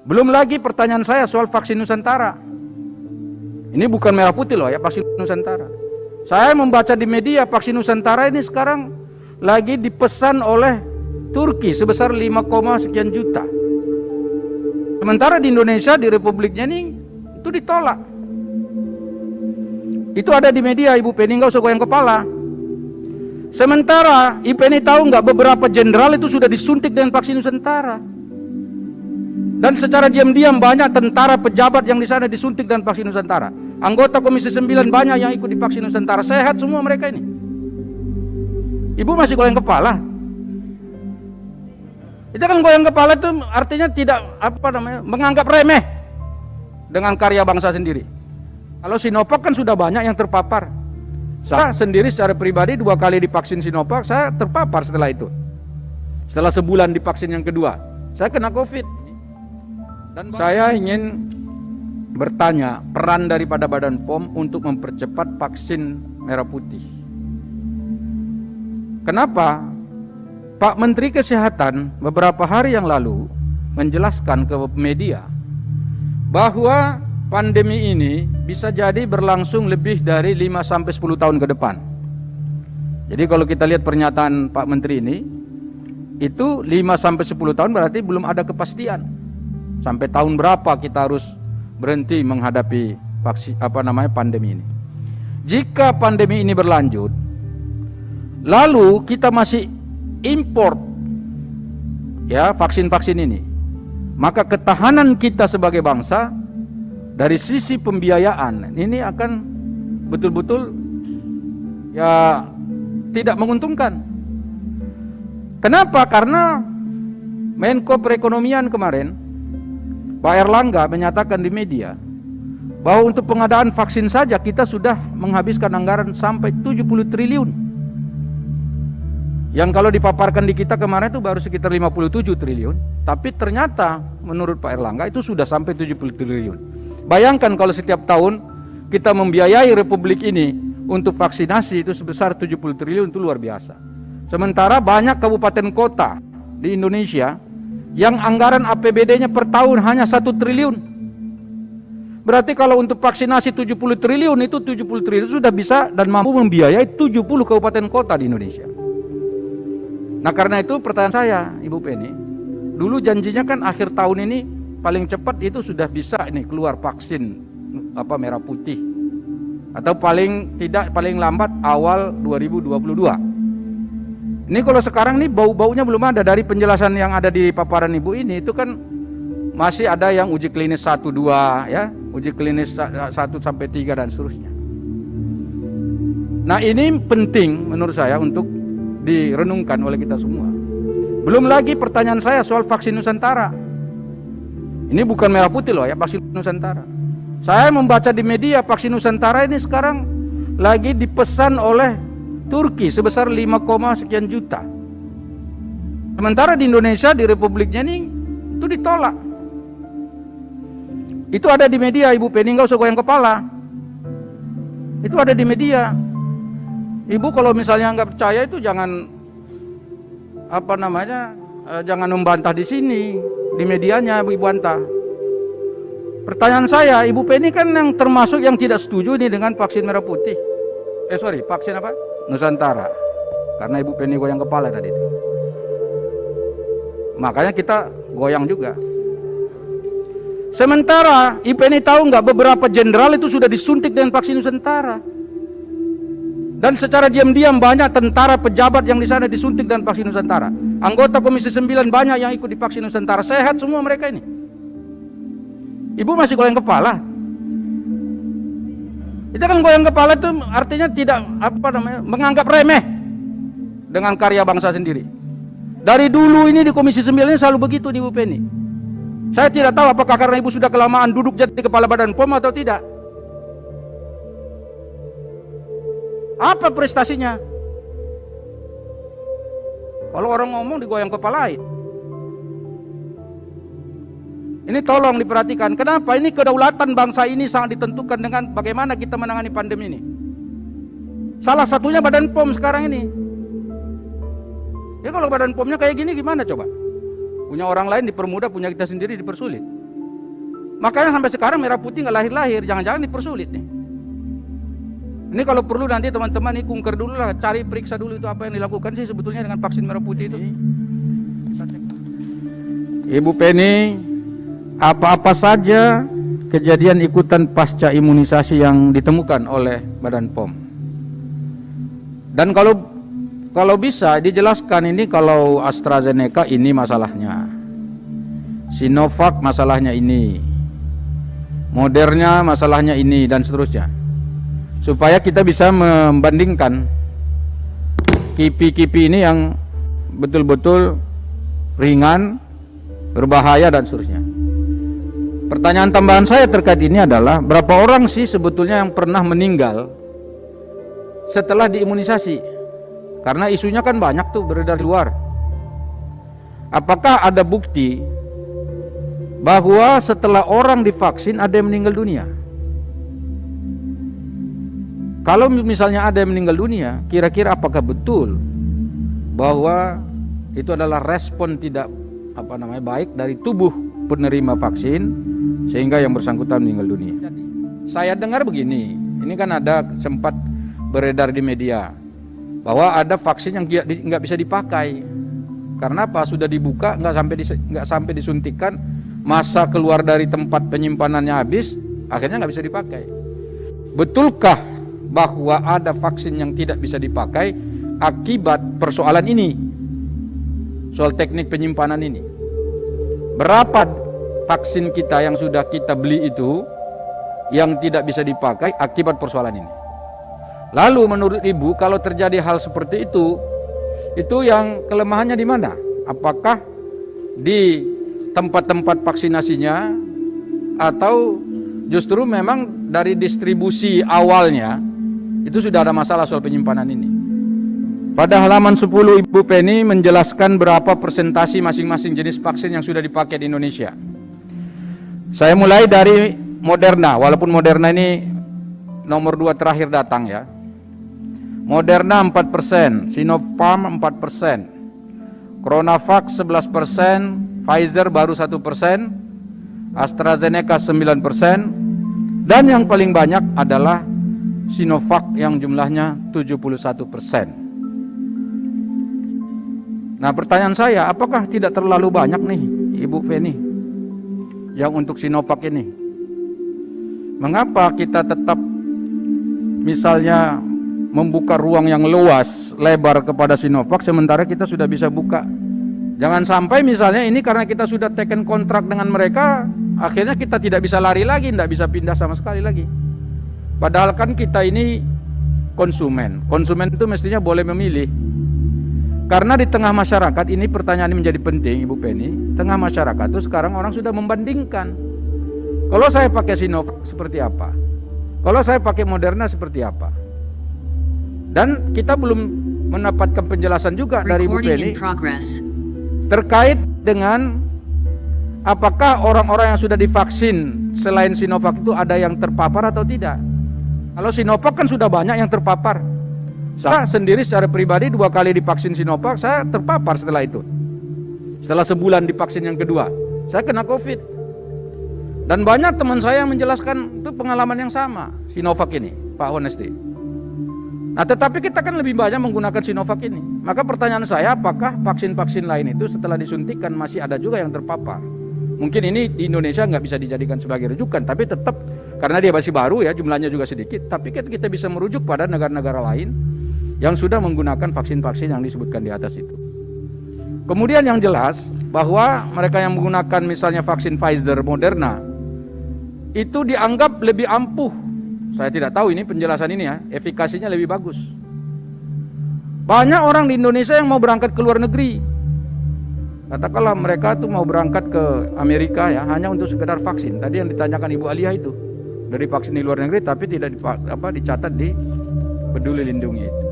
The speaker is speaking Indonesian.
Belum lagi pertanyaan saya soal vaksin Nusantara. Ini bukan merah putih loh ya, vaksin Nusantara. Saya membaca di media vaksin Nusantara ini sekarang lagi dipesan oleh Turki sebesar 5, sekian juta. Sementara di Indonesia, di Republiknya ini itu ditolak. Itu ada di media, Ibu Penny, nggak usah goyang kepala. Sementara Ibu Penny tahu nggak, beberapa jenderal itu sudah disuntik dengan vaksin Nusantara. Dan secara diam-diam banyak tentara pejabat yang di sana disuntik dengan vaksin Nusantara. Anggota Komisi 9 banyak yang ikut di vaksin Nusantara. Sehat semua mereka ini. Ibu masih goyang kepala. Itu kan goyang kepala itu artinya tidak menganggap remeh dengan karya bangsa sendiri. Kalau Sinovac kan sudah banyak yang terpapar. Saya sendiri secara pribadi 2 kali divaksin Sinovac, saya terpapar setelah itu. Setelah sebulan divaksin yang kedua, saya kena COVID. Dan saya ingin bertanya peran daripada Badan POM untuk mempercepat vaksin merah putih. Kenapa? Pak Menteri Kesehatan beberapa hari yang lalu menjelaskan ke media bahwa pandemi ini bisa jadi berlangsung lebih dari 5-10 tahun ke depan. Jadi kalau kita lihat pernyataan Pak Menteri ini, itu 5-10 tahun berarti belum ada kepastian. Sampai tahun berapa kita harus berhenti menghadapi pandemi ini. Jika pandemi ini berlanjut, lalu kita masih import ya vaksin-vaksin ini, maka ketahanan kita sebagai bangsa dari sisi pembiayaan ini akan betul-betul ya tidak menguntungkan. Kenapa? Karena Menko Perekonomian kemarin Pak Erlangga menyatakan di media bahwa untuk pengadaan vaksin saja kita sudah menghabiskan anggaran sampai 70 triliun. Yang kalau dipaparkan di kita kemarin itu baru sekitar 57 triliun, tapi ternyata menurut Pak Erlangga itu sudah sampai 70 triliun. Bayangkan kalau setiap tahun kita membiayai Republik ini untuk vaksinasi itu sebesar 70 triliun, itu luar biasa. Sementara banyak kabupaten kota di Indonesia yang anggaran APBD-nya per tahun hanya 1 triliun. Berarti kalau untuk vaksinasi 70 triliun, itu 70 triliun sudah bisa dan mampu membiayai 70 kabupaten kota di Indonesia. Nah karena itu pertanyaan saya, Ibu Penny, dulu janjinya kan akhir tahun ini paling cepat itu sudah bisa ini keluar vaksin merah putih. Atau paling lambat awal 2022. Ini kalau sekarang nih bau-baunya belum ada. Dari penjelasan yang ada di paparan Ibu ini, itu kan masih ada yang uji klinis 1, 2 ya, uji klinis 1 sampai 3 dan seterusnya. Nah ini penting menurut saya untuk direnungkan oleh kita semua. Belum lagi pertanyaan saya soal vaksin Nusantara. Ini bukan merah putih loh ya, vaksin Nusantara. Saya membaca di media vaksin Nusantara ini sekarang lagi dipesan oleh Turki sebesar 5, sekian juta. Sementara di Indonesia, di Republiknya ini itu ditolak. Itu ada di media, Ibu Penny, nggak usah goyang kepala. Itu ada di media. Ibu kalau misalnya nggak percaya itu jangan jangan membantah di sini, di medianya Ibu bantah. Pertanyaan saya, Ibu Penny kan yang termasuk yang tidak setuju ini dengan vaksin merah putih. Vaksin apa? Nusantara. Karena Ibu Penny goyang kepala tadi itu. Makanya kita goyang juga. Sementara Ibu Penny tahu nggak, beberapa jenderal itu sudah disuntik dengan vaksin Nusantara. Dan secara diam-diam banyak tentara pejabat yang di sana disuntik dengan vaksin Nusantara. Anggota Komisi 9 banyak yang ikut di vaksin Nusantara. Sehat semua mereka ini. Ibu masih goyang kepala. Itu kan goyang kepala itu artinya tidak menganggap remeh dengan karya bangsa sendiri. Dari dulu ini di Komisi 9 ini selalu begitu di Ibu Penny. Saya tidak tahu apakah karena Ibu sudah kelamaan duduk jadi kepala Badan POM atau tidak. Apa prestasinya? Kalau orang ngomong digoyang kepalain. Ini tolong diperhatikan. Kenapa? Ini kedaulatan bangsa ini sangat ditentukan dengan bagaimana kita menangani pandemi ini. Salah satunya Badan POM sekarang ini. Ya kalau Badan POM-nya kayak gini gimana coba? Punya orang lain dipermudah, punya kita sendiri dipersulit. Makanya sampai sekarang merah putih nggak lahir-lahir, jangan-jangan dipersulit nih. Ini kalau perlu nanti teman-teman ini kunker dulu lah, cari periksa dulu itu apa yang dilakukan sih sebetulnya dengan vaksin merah putih itu. Ibu Penny, apa-apa saja kejadian ikutan pasca imunisasi yang ditemukan oleh Badan POM? Dan kalau bisa dijelaskan ini, kalau AstraZeneca ini masalahnya, Sinovac masalahnya ini, Moderna masalahnya ini, dan seterusnya. Supaya kita bisa membandingkan kipi-kipi ini yang betul-betul ringan, berbahaya, dan seterusnya. Pertanyaan tambahan saya terkait ini adalah, berapa orang sih sebetulnya yang pernah meninggal setelah diimunisasi? Karena isunya kan banyak tuh beredar luar. Apakah ada bukti bahwa setelah orang divaksin ada yang meninggal dunia? Kalau misalnya ada yang meninggal dunia, kira-kira apakah betul bahwa itu adalah respon tidak baik dari tubuh penerima vaksin sehingga yang bersangkutan meninggal dunia? Saya dengar begini, ini kan ada sempat beredar di media bahwa ada vaksin yang nggak bisa dipakai. Karena apa? Sudah dibuka, nggak sampai disuntikan, masa keluar dari tempat penyimpanannya habis, akhirnya nggak bisa dipakai. Betulkah bahwa ada vaksin yang tidak bisa dipakai akibat persoalan ini, soal teknik penyimpanan ini? Berapa vaksin kita yang sudah kita beli itu yang tidak bisa dipakai akibat persoalan ini? Lalu menurut Ibu, kalau terjadi hal seperti itu yang kelemahannya di mana? Apakah di tempat-tempat vaksinasinya, atau justru memang dari distribusi awalnya itu sudah ada masalah soal penyimpanan ini? Pada halaman 10 Ibu Penny menjelaskan berapa persentasi masing-masing jenis vaksin yang sudah dipakai di Indonesia. Saya mulai dari Moderna, walaupun Moderna ini nomor 2 terakhir datang ya. Moderna 4%, Sinopharm 4%, Coronavac 11%, Pfizer baru 1%, AstraZeneca 9%, dan yang paling banyak adalah Sinovac yang jumlahnya 71%. Nah, pertanyaan saya, apakah tidak terlalu banyak nih Ibu Penny yang untuk Sinovac ini? Mengapa kita tetap misalnya membuka ruang yang luas, lebar kepada Sinovac, sementara kita sudah bisa buka? Jangan sampai misalnya ini karena kita sudah taken kontrak dengan mereka, akhirnya kita tidak bisa lari lagi, tidak bisa pindah sama sekali lagi. Padahal kan kita ini konsumen itu mestinya boleh memilih. Karena di tengah masyarakat ini, pertanyaan ini menjadi penting Ibu Penny, tengah masyarakat itu sekarang orang sudah membandingkan. Kalau saya pakai Sinovac seperti apa? Kalau saya pakai Moderna seperti apa? Dan kita belum mendapatkan penjelasan juga dari Ibu Penny terkait dengan apakah orang-orang yang sudah divaksin selain Sinovac itu ada yang terpapar atau tidak. Kalau Sinovac kan sudah banyak yang terpapar. Saya sendiri secara pribadi 2 kali divaksin Sinovac, saya terpapar setelah itu. Setelah sebulan divaksin yang kedua, saya kena COVID. Dan banyak teman saya yang menjelaskan itu pengalaman yang sama, Sinovac ini, Pak Honesti. Nah, tetapi kita kan lebih banyak menggunakan Sinovac ini. Maka pertanyaan saya, apakah vaksin-vaksin lain itu setelah disuntikan masih ada juga yang terpapar? Mungkin ini di Indonesia nggak bisa dijadikan sebagai rujukan, tapi tetap karena dia masih baru ya, jumlahnya juga sedikit, tapi kita bisa merujuk pada negara-negara lain yang sudah menggunakan vaksin-vaksin yang disebutkan di atas itu. Kemudian yang jelas bahwa mereka yang menggunakan misalnya vaksin Pfizer, Moderna itu dianggap lebih ampuh. Saya tidak tahu ini penjelasan ini ya, efikasinya lebih bagus. Banyak orang di Indonesia yang mau berangkat ke luar negeri. Katakanlah mereka tuh mau berangkat ke Amerika ya, hanya untuk sekedar vaksin. Tadi yang ditanyakan Ibu Alia itu, dari vaksin di luar negeri tapi tidak dicatat di Peduli Lindungi itu.